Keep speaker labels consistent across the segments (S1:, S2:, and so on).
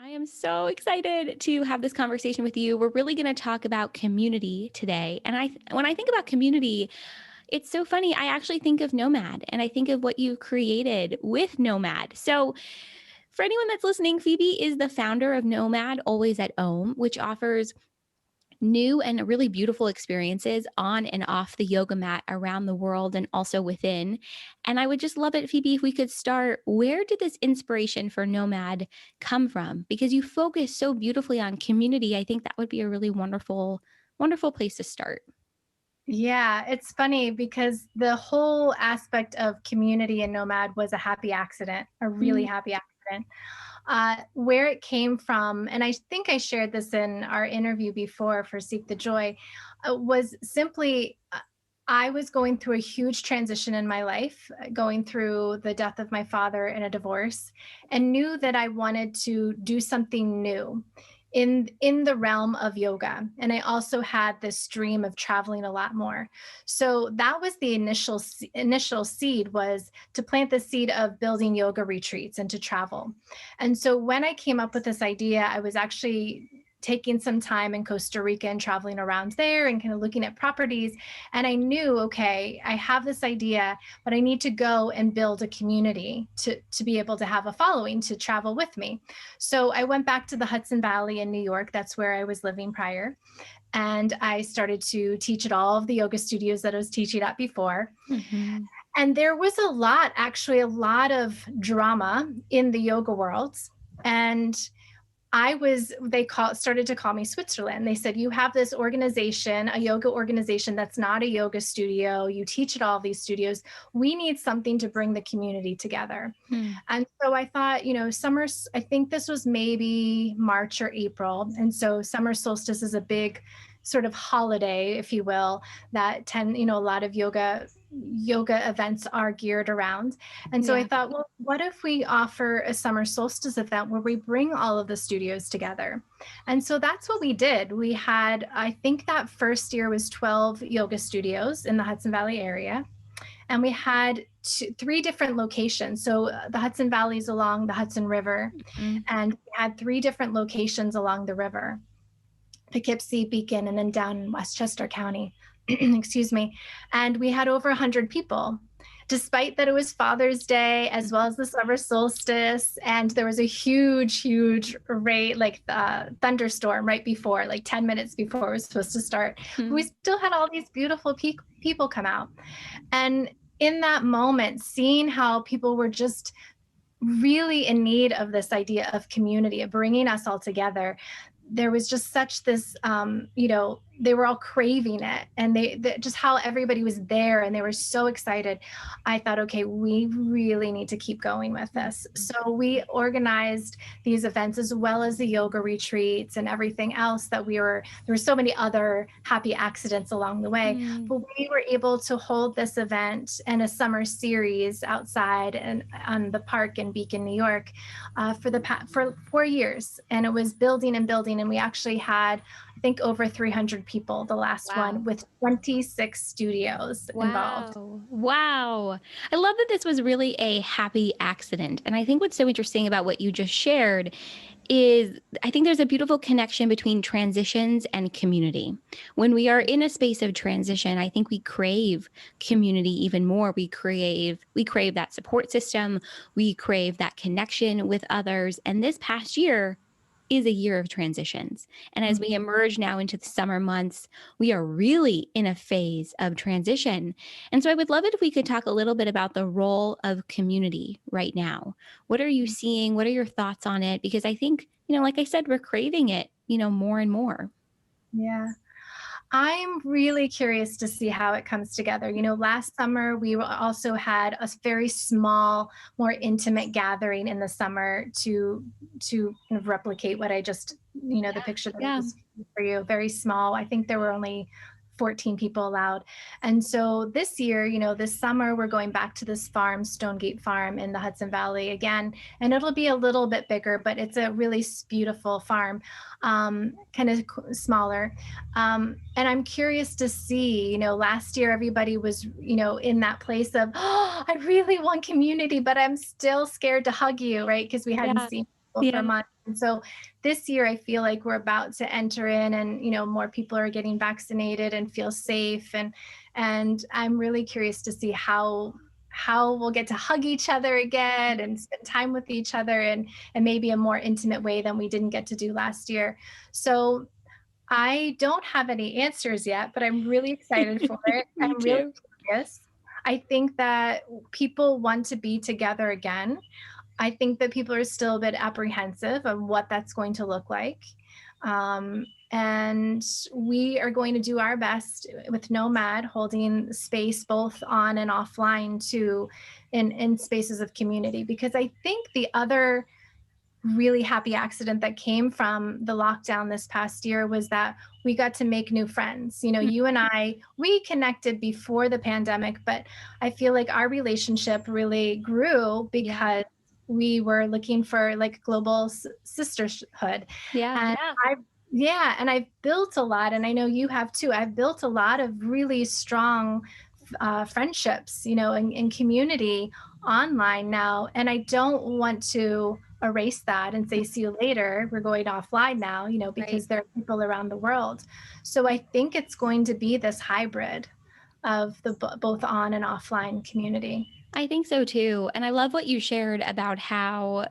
S1: I am so excited to have this conversation with you. We're really going to talk about community today. And when I think about community, it's so funny. I actually think of Nomad and I think of what you created with Nomad. So, for anyone that's listening, Phoebe is the founder of Nomad Always at Home, which offers new and really beautiful experiences on and off the yoga mat around the world and also within. And I would just love it, Phoebe, if we could start. Where did this inspiration for Nomad come from? Because you focus so beautifully on community. I think that would be a really wonderful, wonderful place to start.
S2: Yeah, it's funny because the whole aspect of community and Nomad was a happy accident, a really
S1: Mm.
S2: happy accident. Where it came from, and I think I shared this in our interview before for Seek the Joy, was simply I was going through a huge transition in my life, going through the death of my father and a divorce, and knew that I wanted to do something new in the realm of yoga. And I also had this dream of traveling a lot more. So that was the initial seed, was to plant the seed of building yoga retreats and to travel. And so when I came up with this idea, I was actually taking some time in Costa Rica and traveling around there and kind of looking at properties. And I knew, okay, I have this idea, but I need to go and build a community to be able to have a following to travel with me. So I went back to the Hudson Valley in New York. That's where I was living prior. And I started to teach at all of the yoga studios that I was teaching at before.
S1: Mm-hmm.
S2: And there was actually a lot of drama in the yoga world. And started to call me Switzerland. They said, you have this organization, a yoga organization that's not a yoga studio. You teach at all these studios. We need something to bring the community together.
S1: Hmm.
S2: And so I thought, summer, I think this was maybe March or April. And so summer solstice is a big sort of holiday, if you will, that a lot of yoga events are geared around. And so I
S1: Yeah.
S2: thought, well, what if we offer a summer solstice event where we bring all of the studios together? And so that's what we did. We had, I think that first year was 12 yoga studios in the Hudson Valley area. And we had three different locations. So the Hudson Valley is along the Hudson River,
S1: Mm-hmm.
S2: and we had three different locations along the river: Poughkeepsie, Beacon, and then down in Westchester County. Excuse me. And we had over 100 people, despite that it was Father's Day as well as the summer solstice. And there was a huge thunderstorm right before, like 10 minutes before it was supposed to start. But we still had all these beautiful people come out. And in that moment, seeing how people were just really in need of this idea of community, of bringing us all together, there was just such this, they were all craving it, and just how everybody was there and they were so excited. I thought, okay, we really need to keep going with this. So we organized these events as well as the yoga retreats and everything else there were so many other happy accidents along the way.
S1: Mm-hmm.
S2: But we were able to hold this event and a summer series outside and on the park in Beacon, New York, for 4 years. And it was building and building. And we actually had, I think, over 300 people, the last
S1: Wow.
S2: one, with 26 studios involved.
S1: Wow. Wow. I love that this was really a happy accident. And I think what's so interesting about what you just shared is I think there's a beautiful connection between transitions and community. When we are in a space of transition, I think we crave community even more. We crave that support system. We crave that connection with others. And this past year is a year of transitions. And as we emerge now into the summer months, we are really in a phase of transition. And so I would love it if we could talk a little bit about the role of community right now. What are you seeing? What are your thoughts on it? Because I think, like I said, we're craving it, more and more.
S2: Yeah. I'm really curious to see how it comes together. Last summer, we also had a very small, more intimate gathering in the summer to kind of replicate what I just, the picture that I
S1: Yeah.
S2: just for you, very small. I think there were only 14 people allowed. And so this year, this summer, we're going back to this farm, Stonegate Farm in the Hudson Valley again, and it'll be a little bit bigger, but it's a really beautiful farm, kind of smaller. And I'm curious to see, last year, everybody was, in that place of, oh, I really want community, but I'm still scared to hug you, right? Because we hadn't
S1: Yeah.
S2: seen people for
S1: Yeah.
S2: months. And so this year, I feel like we're about to enter in, and more people are getting vaccinated and feel safe, and I'm really curious to see how we'll get to hug each other again and spend time with each other, and maybe a more intimate way than we didn't get to do last year. So I don't have any answers yet, but I'm really excited for it.
S1: Me
S2: I'm really
S1: too.
S2: curious. I think that people want to be together again. I think that people are still a bit apprehensive of what that's going to look like. And we are going to do our best with Nomad, holding space both on and offline to in spaces of community. Because I think the other really happy accident that came from the lockdown this past year was that we got to make new friends.
S1: Mm.
S2: You and I, we connected before the pandemic, but I feel like our relationship really grew
S1: Yeah.
S2: because we were looking for like global sisterhood.
S1: Yeah.
S2: And I, yeah, and I've built a lot, and I know you have too. I've built a lot of really strong friendships, in community online now. And I don't want to erase that and say, see you later. We're going offline now,
S1: Right.
S2: because there are people around the world. So I think it's going to be this hybrid of the both on and offline community.
S1: I think so too. And I love what you shared about how,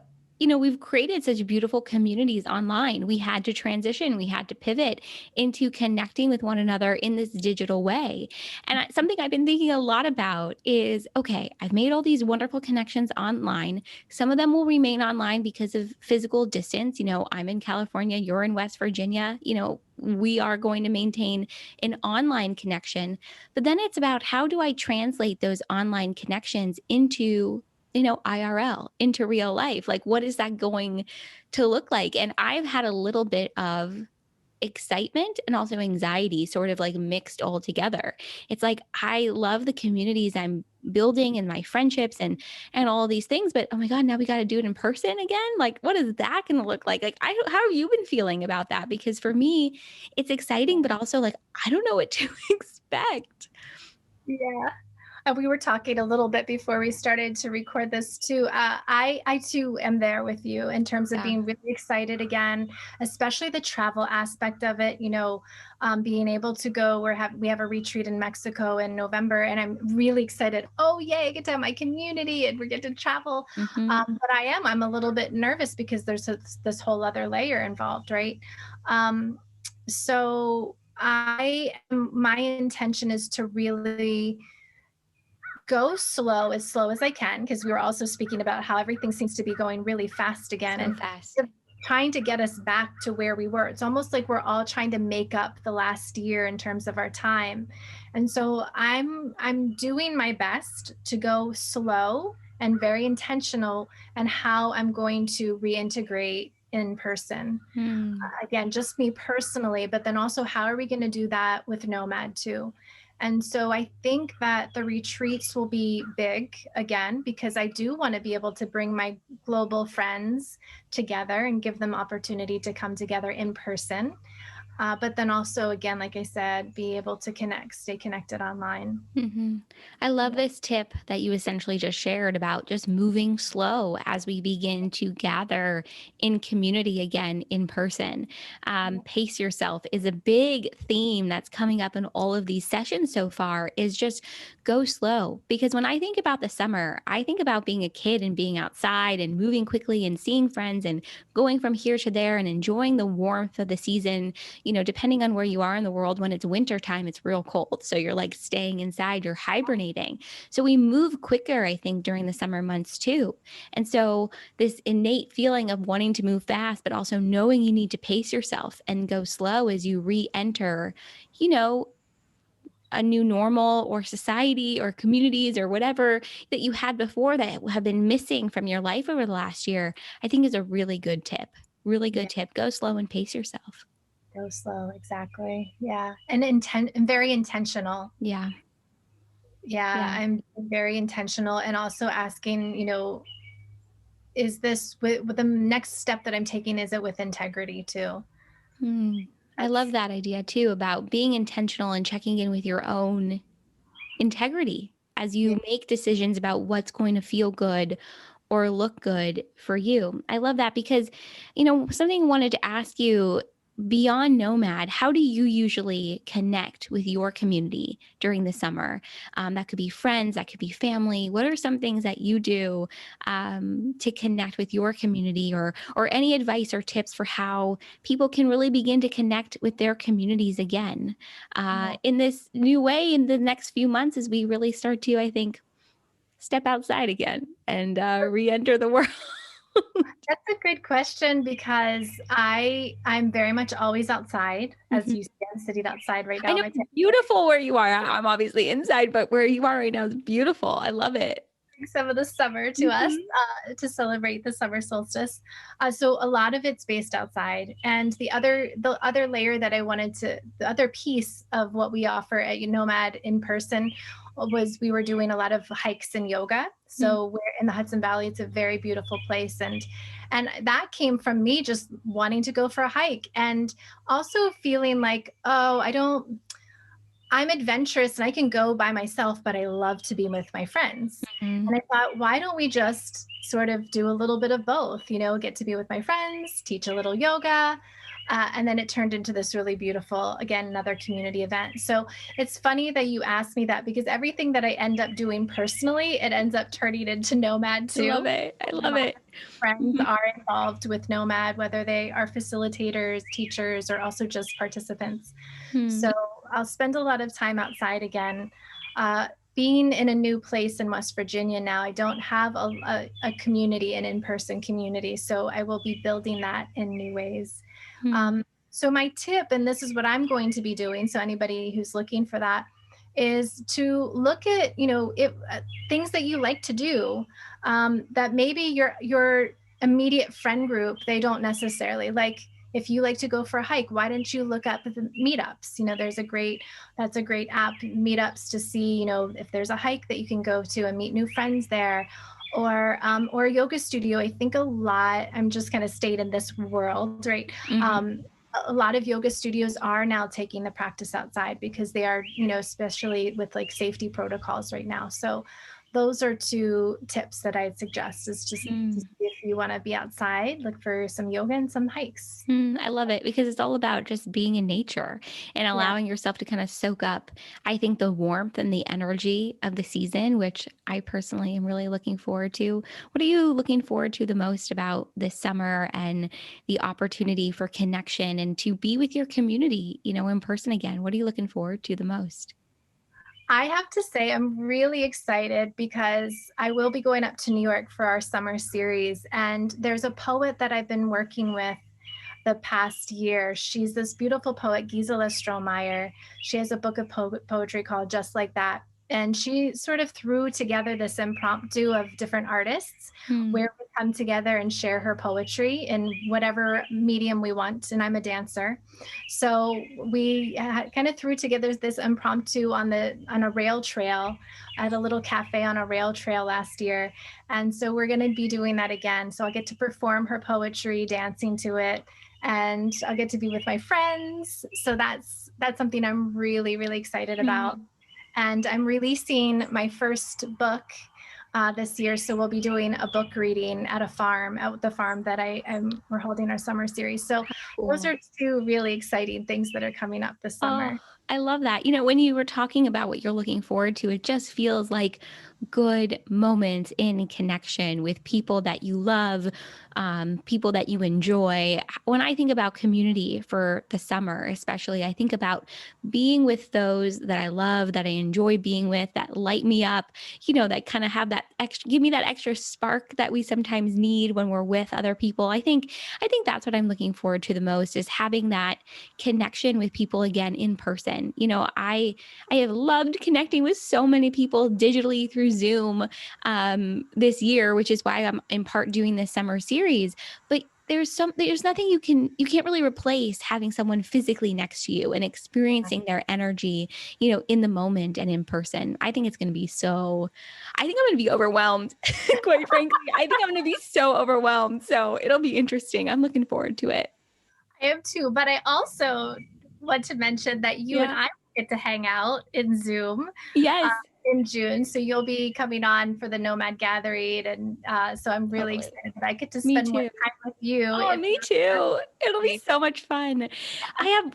S1: we've created such beautiful communities online. We had to transition, we had to pivot into connecting with one another in this digital way. And something I've been thinking a lot about is okay, I've made all these wonderful connections online. Some of them will remain online because of physical distance. I'm in California, you're in West Virginia. We are going to maintain an online connection. But then it's about how do I translate those online connections into, IRL, into real life? Like, what is that going to look like? And I've had a little bit of excitement and also anxiety sort of like mixed all together. It's like I love the communities I'm building and my friendships and all these things, but oh my god, now we got to do it in person again. Like what is that going to look like? Like how have you been feeling about that? Because for me, it's exciting but also like I don't know what to expect.
S2: Yeah. We were talking a little bit before we started to record this too. I too am there with you in terms of
S1: Yeah.
S2: being really excited again, especially the travel aspect of it. Being able to go. We have a retreat in Mexico in November, and I'm really excited. Oh yay! I get to have my community, and we get to travel.
S1: Mhm.
S2: But I'm a little bit nervous because there's this whole other layer involved, right? So my intention is to really go slow as I can, because we were also speaking about how everything seems to be going really fast again,
S1: So
S2: and
S1: fast.
S2: trying to get us back to where we were. It's almost like we're all trying to make up the last year in terms of our time. And so I'm doing my best to go slow and very intentional and how I'm going to reintegrate in person.
S1: Hmm.
S2: Again, just me personally, but then also how are we going to do that with Nomad too? And so I think that the retreats will be big again, because I do want to be able to bring my global friends together and give them opportunity to come together in person. But then also, again, like I said, be able to stay connected online.
S1: Hmm. I love
S2: Yeah.
S1: this tip that you essentially just shared about just moving slow as we begin to gather in community again in person. Pace yourself is a big theme that's coming up in all of these sessions so far. Is just go slow, because when I think about the summer, I think about being a kid and being outside and moving quickly and seeing friends and going from here to there and enjoying the warmth of the season. Depending on where you are in the world, when it's winter time, it's real cold. So you're like staying inside, you're hibernating. So we move quicker, I think, during the summer months too. And so this innate feeling of wanting to move fast, but also knowing you need to pace yourself and go slow as you re enter, you know, a new normal or society or communities or whatever that you had before that have been missing from your life over the last year, I think is a really good tip. Really
S2: Yeah.
S1: good tip. Go slow and pace yourself.
S2: Go slow. Exactly. Yeah. And very intentional.
S1: Yeah.
S2: Yeah.
S1: Yeah.
S2: I'm very intentional, and also asking, is this with the next step that I'm taking, is it with integrity too?
S1: Hmm. I love
S2: That's
S1: that idea too about being intentional and checking in with your own integrity as
S2: Yeah.
S1: you make decisions about what's going to feel good or look good for you. I love that because, something I wanted to ask you beyond Nomad, how do you usually connect with your community during the summer? That could be friends, that could be family. What are some things that you do to connect with your community, or any advice or tips for how people can really begin to connect with their communities again
S2: Yeah.
S1: in this new way in the next few months as we really start to, I think, step outside again and re-enter the world?
S2: That's a good question because I'm very much always outside. As
S1: Mhm.
S2: you see, I'm sitting outside right
S1: I
S2: now.
S1: know it's beautiful where you are. I'm obviously inside, but where you are right now is beautiful. I love it.
S2: Some of the summer to us
S1: Mhm.
S2: to celebrate the summer solstice. So a lot of it's based outside, and the other layer that I wanted to, the other piece of what we offer at Nomad in person was we were doing a lot of hikes and yoga.
S1: Mm.
S2: So we're in the Hudson Valley. It's a very beautiful place, and that came from me just wanting to go for a hike and also feeling like, oh, I'm adventurous and I can go by myself, but I love to be with my friends.
S1: Mhm.
S2: And I thought, why don't we just sort of do a little bit of both, get to be with my friends, teach a little yoga. And then it turned into this really beautiful, again, another community event. So it's funny that you asked me that because everything that I end up doing personally, it ends up turning into Nomad
S1: I love
S2: too.
S1: it. I
S2: A
S1: love
S2: lot
S1: it.
S2: of friends
S1: Mhm.
S2: are involved with Nomad, whether they are facilitators, teachers, or also just participants.
S1: Hmm.
S2: So I'll spend a lot of time outside again. Uh, Being in a new place in West Virginia now, I don't have a community, an in person community. So I will be building that in new ways.
S1: Hmm.
S2: So, my tip, and this is what I'm going to be doing, so anybody who's looking for that, is to look at, things that you like to do that maybe your immediate friend group, they don't necessarily like. If you like to go for a hike, why don't you look up the meetups? That's a great app, meetups, to see, if there's a hike that you can go to and meet new friends there, or a yoga studio. I think a lot, I'm just kind of stayed in this world, right?
S1: Mhm.
S2: A lot of yoga studios are now taking the practice outside because they are, especially with like safety protocols right now. So those are two tips that I'd suggest, is just to see
S1: Mm.
S2: if you want to be outside, look for some yoga and some hikes.
S1: I love it because it's all about just being in nature and
S2: Yeah.
S1: allowing yourself to kind of soak up, I think, the warmth and the energy of the season, which I personally am really looking forward to. What are you looking forward to the most about this summer and the opportunity for connection and to be with your community, in person again? What are you looking forward to the most?
S2: I have to say, I'm really excited because I will be going up to New York for our summer series. And there's a poet that I've been working with the past year. She's this beautiful poet, Gisela Strohmeyer. She has a book of poetry called Just Like That. And she sort of threw together this impromptu of different artists
S1: Hmm.
S2: where we come together and share her poetry in whatever medium we want. And I'm a dancer. So we kind of threw together this impromptu on a rail trail at a little cafe on a rail trail last year. And so we're going to be doing that again. So I'll get to perform her poetry, dancing to it, and I'll get to be with my friends. So that's something I'm really, really excited about.
S1: Hmm.
S2: And I'm releasing my first book this year. So we'll be doing a book reading at the farm that we're holding our summer series. So those
S1: Cool.
S2: are two really exciting things that are coming up this
S1: Oh,
S2: summer.
S1: I love that. When you were talking about what you're looking forward to, it just feels like good moments in connection with people that you love, people that you enjoy. When I think about community for the summer, especially, I think about being with those that I love, that I enjoy being with, that light me up, that kind of have that extra, give me that extra spark that we sometimes need when we're with other people. I think that's what I'm looking forward to the most is having that connection with people again in person. I have loved connecting with so many people digitally through Zoom this year, which is why I'm in part doing this summer series. But there's nothing you can't really replace having someone physically next to you and experiencing their energy, in the moment and in person. I think I'm going to be overwhelmed. Quite frankly, I think I'm going to be so overwhelmed. So it'll be interesting. I'm looking forward to it.
S2: I am too, but I also want to mention that you and
S1: Yeah.
S2: I get to hang out in Zoom. Uh,
S1: Yes.
S2: in June. So you'll be coming on for the Nomad Gathering. And so I'm really
S1: Totally.
S2: excited that I get to
S1: Me
S2: spend more
S1: too.
S2: time with you.
S1: Oh, me too. It'll be so much fun. I have,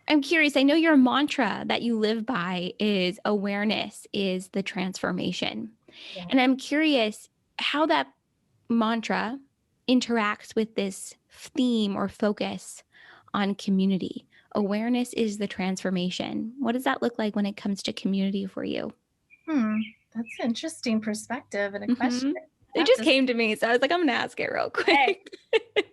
S1: I'm curious. I know your mantra that you live by is awareness is the transformation.
S2: Yeah.
S1: And I'm curious how that mantra interacts with this theme or focus on community. Awareness is the transformation. What does that look like when it comes to community for you?
S2: Hmm. That's an interesting perspective and a question.
S1: Mm-hmm.
S2: I
S1: It
S2: have
S1: just
S2: to
S1: came to me. So I was like, I'm going to ask it real
S2: say.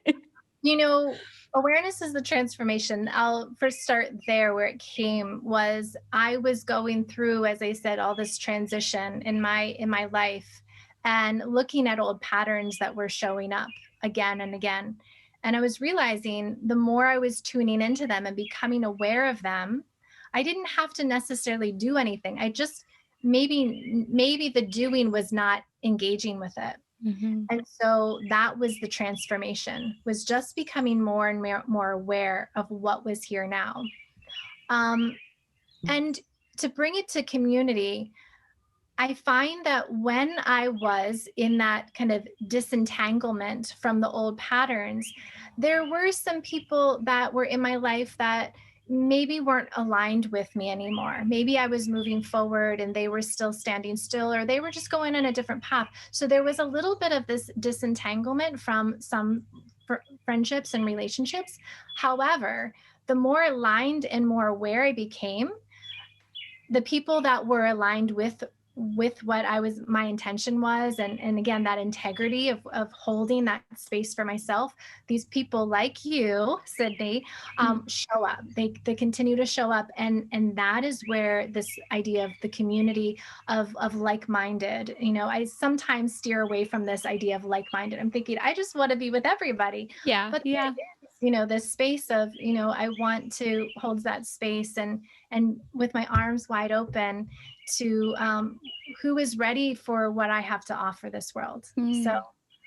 S1: quick.
S2: You know, awareness is the transformation. I'll first start there where it came was I was going through, as I said, all this transition in my life and looking at old patterns that were showing up again and again. And I was realizing the more I was tuning into them and becoming aware of them, I didn't have to necessarily do anything. I just maybe the doing was not engaging with it.
S1: Mm-hmm.
S2: And so that was the transformation, was just becoming more and more aware of what was here now. Um, and to bring it to community, I find that when I was in that kind of disentanglement from the old patterns, there were some people that were in my life that maybe weren't aligned with me anymore. Maybe I was moving forward and they were still standing still, or they were just going in a different path. So there was a little bit of this disentanglement from some friendships and relationships. However, the more aligned and more aware I became, the people that were aligned with what I was my intention was, and again that integrity of holding that space for myself, these people like you, Sydney, show up. They continue to show up, and that is where this idea of the community of like-minded, I sometimes steer away from this idea of like-minded. I'm thinking I just want to be with everybody,
S1: Yeah.
S2: but
S1: Yeah.
S2: this space of I want to hold that space and with my arms wide open to who is ready for what I have to offer this world. So
S1: Mm.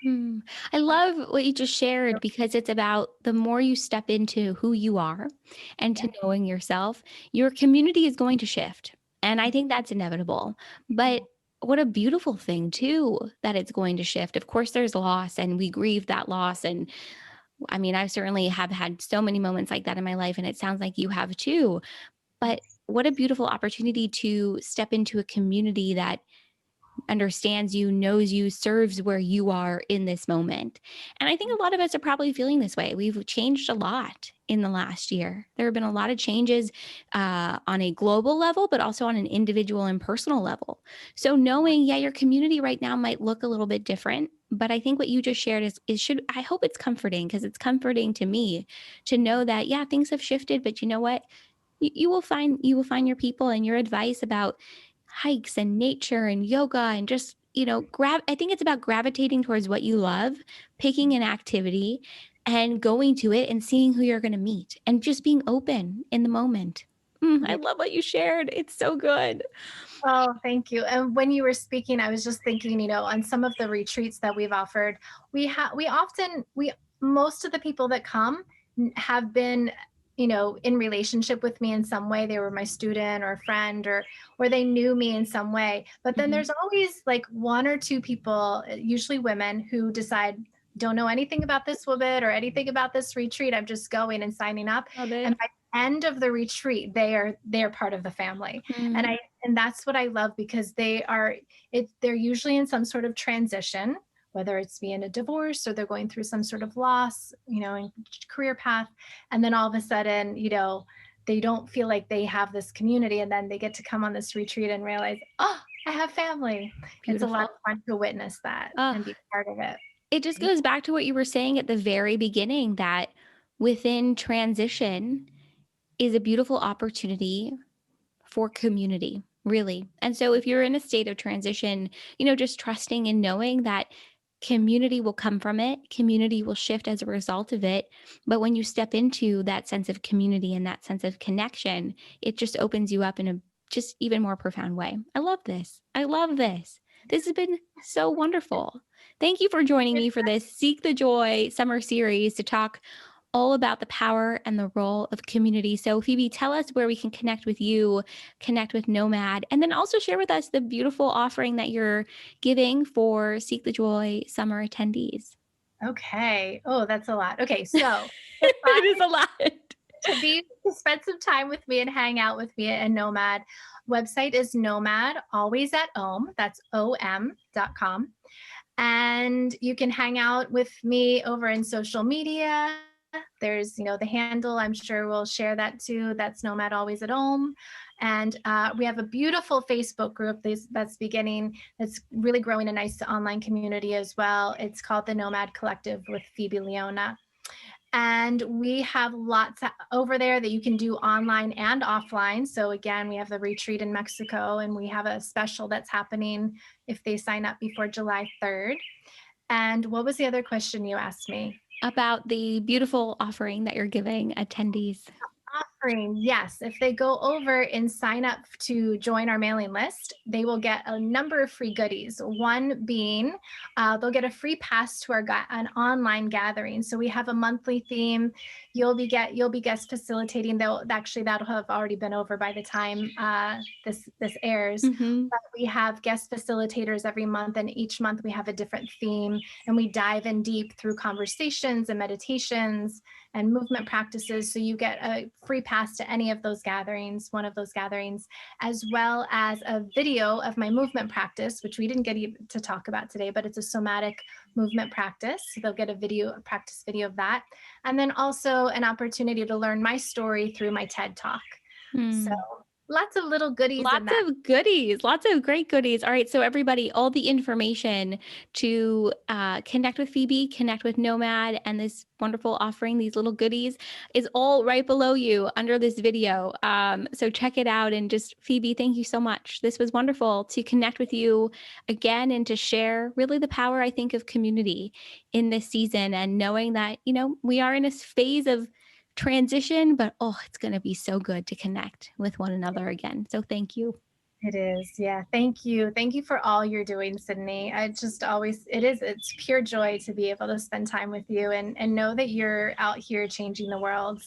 S1: Mm. I love what you just shared because it's about the more you step into who you are and
S2: yeah,
S1: to knowing yourself, your community is going to shift. And I think that's inevitable. But
S2: yeah,
S1: what a beautiful thing, too, that it's going to shift. Of course, there's loss and we grieve that loss. And I mean, I certainly have had so many moments like that in my life, and it sounds like you have too. But
S2: yes,
S1: what a beautiful opportunity to step into a community that understands you, knows you, serves where you are in this moment. And I think a lot of us are probably feeling this way. We've changed a lot in the last year. There have been a lot of changes on a global level, but also on an individual and personal level. So knowing, yeah, your community right now might look a little bit different. But I think what you just shared is should I hope it's comforting because it's comforting to me to know that yeah things have shifted, but you know what, you will find your people, and your advice about hikes and nature and yoga and just I think it's about gravitating towards what you love, picking an activity and going to it and seeing who you're going to meet and just being open in the moment. I
S2: yeah.
S1: love what you shared. It's so good.
S2: Oh, thank you. And when you were speaking, I was just thinking, on some of the retreats that we've offered, we most of the people that come have been, in relationship with me in some way. They were my student or friend, or they knew me in some way. But then
S1: Mhm.
S2: there's always like one or two people, usually women, who decide, don't know anything about this woman or anything about this retreat. I'm just going and signing up.
S1: Love
S2: And
S1: it.
S2: by the end of the retreat, they're part of the family. And
S1: Mm.
S2: and that's what I love, because they're usually in some sort of transition, whether it's being a divorce or they're going through some sort of loss, in career path. And then all of a sudden, they don't feel like they have this community. And then they get to come on this retreat and realize, oh, I have family. It's a lot
S1: Beautiful.
S2: of fun to witness that
S1: Oh,
S2: and be part of it.
S1: it just goes back to what you were saying at the very beginning that within transition is a beautiful opportunity for community, really. And so if you're in a state of transition, just trusting and knowing that community will come from it, community will shift as a result of it. But when you step into that sense of community and that sense of connection, it just opens you up in a just even more profound way. I love this. I love this. This has been so wonderful. Thank you for joining me for this Seek the Joy summer series to talk all about the power and the role of community. So, Phoebe, tell us where we can connect with you, connect with Nomad, and then also share with us the beautiful offering that you're giving for Seek the Joy summer attendees.
S2: Okay. Oh, that's a lot. Okay, so if I
S1: It is a lot.
S2: to spend some time with me and hang out with me at Nomad, website is Nomad, always at Om. That's om.com. And you can hang out with me over in social media. There's, the handle. I'm sure we'll share that too. That's Nomad Always at Home. And we have a beautiful Facebook group that's beginning. That's really growing a nice online community as well. It's called the Nomad Collective with Phoebe Leona. And we have lots over there that you can do online and offline. So again, we have the retreat in Mexico, and we have a special that's happening if they sign up before July 3rd. And what was the other question you asked me?
S1: About the beautiful offering that you're giving attendees.
S2: Offering, yes. If they go over and sign up to join our mailing list, they will get a number of free goodies. One being they'll get a free pass to an online gathering. So we have a monthly theme. You'll be guest facilitating. That'll have already been over by the time this airs.
S1: Mm-hmm.
S2: But we have guest facilitators every month, and each month we have a different theme, and we dive in deep through conversations and meditations and movement practices. So you get a free pass to any of those gatherings, one of those gatherings, as well as a video of my movement practice, which we didn't get to talk about today, but it's a somatic movement practice. So they'll get a practice video of that. And then also an opportunity to learn my story through my TED Talk. So lots of little goodies in that.
S1: Lots of goodies, lots of great goodies. All right, so everybody, all the information to connect with Phoebe, connect with Nomad, and this wonderful offering, these little goodies, is all right below you under this video. So check it out. And just, Phoebe, thank you so much. This was wonderful to connect with you again and to share really the power, I think, of community in this season, and knowing that, we are in a phase of transition, but it's going to be so good to connect with one another again. So thank you.
S2: It is. Yeah. Thank you. Thank you for all you're doing, Sydney. It's pure joy to be able to spend time with you and know that you're out here changing the world.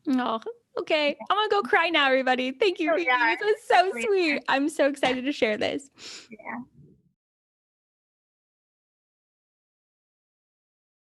S1: Oh, okay. I'm going to go cry now, everybody. Thank you,
S2: Oh,
S1: Phoebe.
S2: yeah.
S1: This was so sweet. I'm so excited to share this.
S2: Yeah.